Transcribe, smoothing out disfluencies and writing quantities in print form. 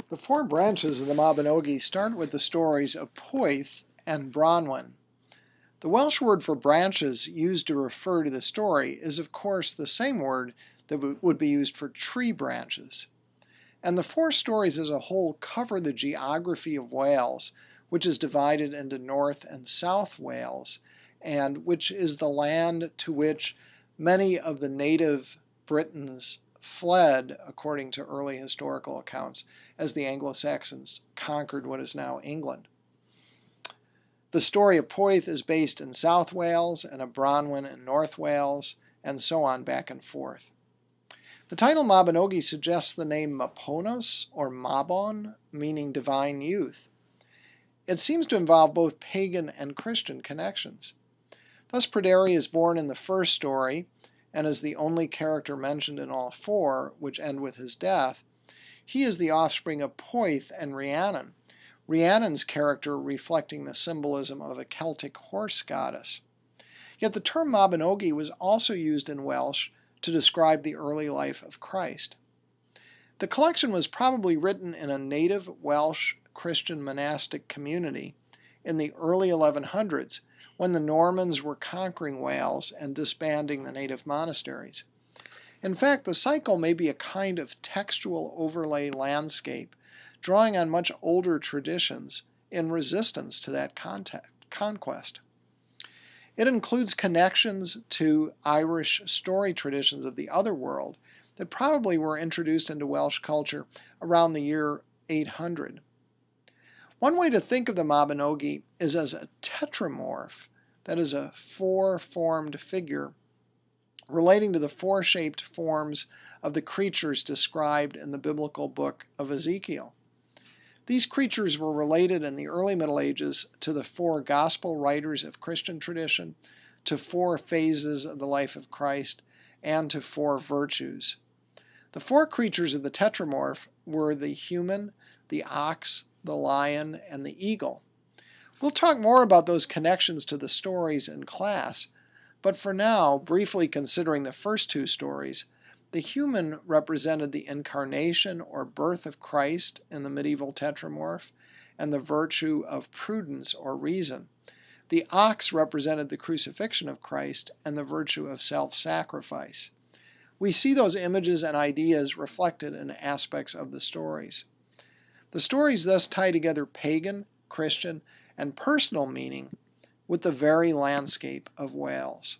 The four branches of the Mabinogi start with the stories of Poeth and Bronwyn. The Welsh word for branches used to refer to the story is, of course, the same word that would be used for tree branches. And the four stories as a whole cover the geography of Wales, which is divided into North and South Wales, and which is the land to which many of the native Britons fled, according to early historical accounts, as the Anglo-Saxons conquered what is now England. The story of Poeth is based in South Wales and of Bronwyn in North Wales, and so on back and forth. The title Mabinogi suggests the name Maponos or Mabon, meaning divine youth. It seems to involve both pagan and Christian connections. Thus Pryderi is born in the first story, and is the only character mentioned in all four, which end with his death. He is the offspring of Poeth and Rhiannon, Rhiannon's character reflecting the symbolism of a Celtic horse goddess. Yet the term Mabinogi was also used in Welsh to describe the early life of Christ. The collection was probably written in a native Welsh Christian monastic community in the early 1100s, when the Normans were conquering Wales and disbanding the native monasteries. In fact, the cycle may be a kind of textual overlay landscape, drawing on much older traditions in resistance to that conquest. It includes connections to Irish story traditions of the other world that probably were introduced into Welsh culture around the year 800. One way to think of the Mabinogi is as a tetramorph, that is a four-formed figure, relating to the four-shaped forms of the creatures described in the biblical book of Ezekiel. These creatures were related in the early Middle Ages to the four gospel writers of Christian tradition, to four phases of the life of Christ, and to four virtues. The four creatures of the tetramorph were the human, the ox, the lion, and the eagle. We'll talk more about those connections to the stories in class, but for now, briefly considering the first two stories, the human represented the incarnation or birth of Christ in the medieval tetramorph, and the virtue of prudence or reason. The ox represented the crucifixion of Christ and the virtue of self-sacrifice. We see those images and ideas reflected in aspects of the stories. The stories thus tie together pagan, Christian, and personal meaning with the very landscape of Wales.